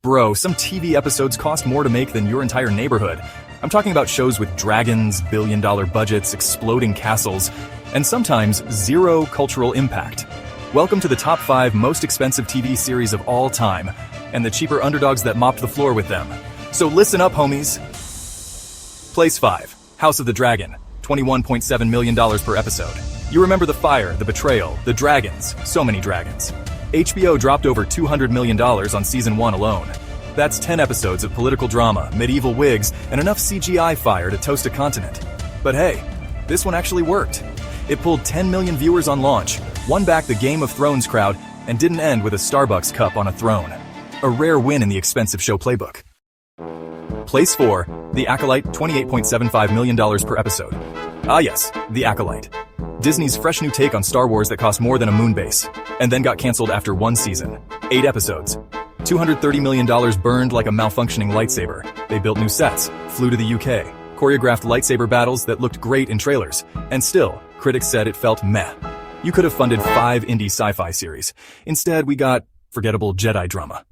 Bro, some TV episodes cost more to make than your entire neighborhood. I'm talking about shows with dragons, billion-dollar budgets, exploding castles, and sometimes zero cultural impact. Welcome to the top 5 most expensive TV series of all time, and the cheaper underdogs that mopped the floor with them. So listen up, homies. Place 5, House of the Dragon, $21.7 million per episode. You remember the fire, the betrayal, the dragons, so many dragons. HBO dropped over $200 million on season 1 alone. That's 10 episodes of political drama, medieval wigs, and enough CGI fire to toast a continent. But hey, this one actually worked. It pulled 10 million viewers on launch, won back the Game of Thrones crowd, and didn't end with a Starbucks cup on a throne. A rare win in the expensive show playbook. Place 4, The Acolyte, $28.75 million per episode. Ah yes, The Acolyte. Disney's fresh new take on Star Wars that cost more than a moon base, and then got cancelled after 1 season. 8 episodes. $230 million burned like a malfunctioning lightsaber. They built new sets, flew to the UK, choreographed lightsaber battles that looked great in trailers, and still, critics said it felt meh. You could have funded 5 indie sci-fi series. Instead, we got forgettable Jedi drama.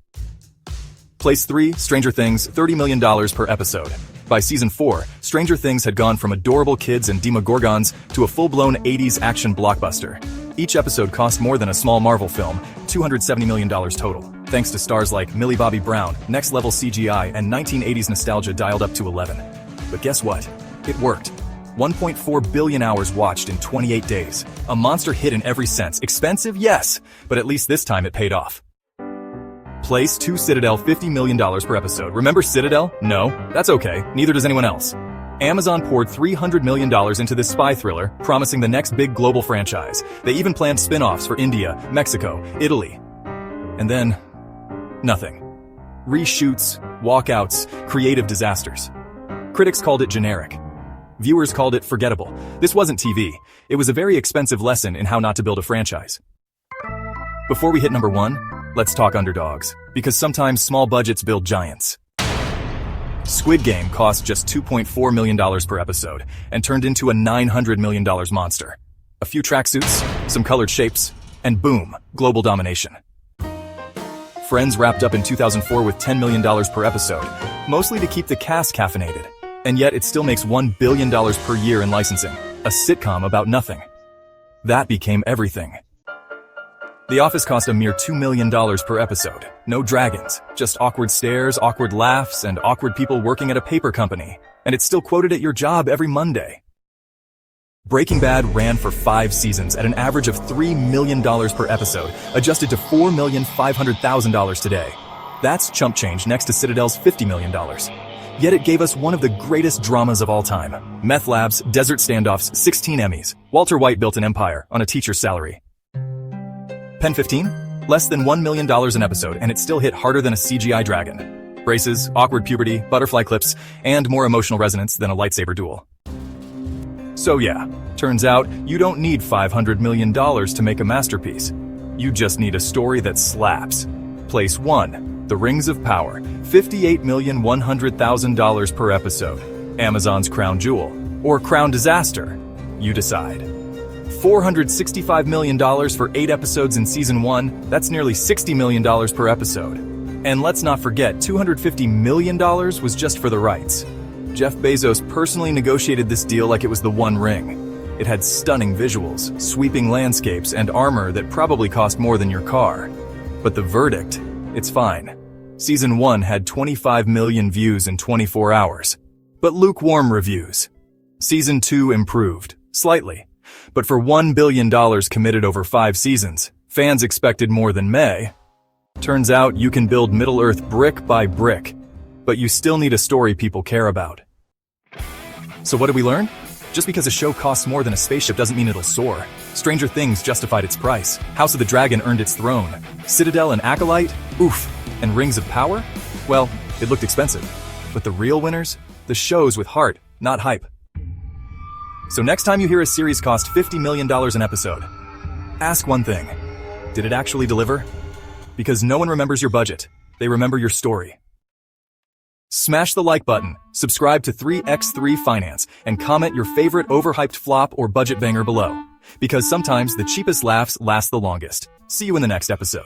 Place 3, Stranger Things, $30 million per episode. By season 4, Stranger Things had gone from adorable kids and Demogorgons to a full-blown 80s action blockbuster. Each episode cost more than a small Marvel film, $270 million total, thanks to stars like Millie Bobby Brown, next-level CGI, and 1980s nostalgia dialed up to 11. But guess what? It worked. 1.4 billion hours watched in 28 days. A monster hit in every sense. Expensive? Yes, but at least this time it paid off. Place 2, Citadel, $50 million per episode. Remember Citadel? No? That's okay. Neither does anyone else. Amazon poured $300 million into this spy thriller, promising the next big global franchise. They even planned spin-offs for India, Mexico, Italy. And then, nothing. Reshoots, walkouts, creative disasters. Critics called it generic. Viewers called it forgettable. This wasn't TV. It was a very expensive lesson in how not to build a franchise. Before we hit number 1, let's talk underdogs, because sometimes small budgets build giants. Squid Game cost just $2.4 million per episode and turned into a $900 million monster. A few tracksuits, some colored shapes, and boom, global domination. Friends wrapped up in 2004 with $10 million per episode, mostly to keep the cast caffeinated. And yet it still makes $1 billion per year in licensing, a sitcom about nothing. That became everything. The Office cost a mere $2 million per episode. No dragons, just awkward stares, awkward laughs, and awkward people working at a paper company. And it's still quoted at your job every Monday. Breaking Bad ran for 5 seasons at an average of $3 million per episode, adjusted to $4,500,000 today. That's chump change next to Citadel's $50 million. Yet it gave us one of the greatest dramas of all time. Meth labs, desert standoffs, 16 Emmys. Walter White built an empire on a teacher's salary. Pen 15? Less than $1 million an episode, and it still hit harder than a CGI dragon. Braces, awkward puberty, butterfly clips, and more emotional resonance than a lightsaber duel. So yeah, turns out you don't need $500 million to make a masterpiece. You just need a story that slaps. Place 1, The Rings of Power, $58,100,000 per episode. Amazon's crown jewel, or crown disaster. You decide. $465 million for 8 episodes in season 1, that's nearly $60 million per episode. And let's not forget, $250 million was just for the rights. Jeff Bezos personally negotiated this deal like it was the One Ring. It had stunning visuals, sweeping landscapes, and armor that probably cost more than your car. But the verdict? It's fine. Season 1 had 25 million views in 24 hours. But lukewarm reviews. Season 2 improved, slightly. But for $1 billion committed over 5 seasons, fans expected more than May. Turns out you can build Middle-earth brick by brick, but you still need a story people care about. So what did we learn? Just because a show costs more than a spaceship doesn't mean it'll soar. Stranger Things justified its price. House of the Dragon earned its throne. Citadel and Acolyte? Oof. And Rings of Power? Well, it looked expensive. But the real winners? The shows with heart, not hype. So next time you hear a series cost $50 million an episode, ask one thing. Did it actually deliver? Because no one remembers your budget. They remember your story. Smash the like button, subscribe to 3x3 Finance, and comment your favorite overhyped flop or budget banger below. Because sometimes the cheapest laughs last the longest. See you in the next episode.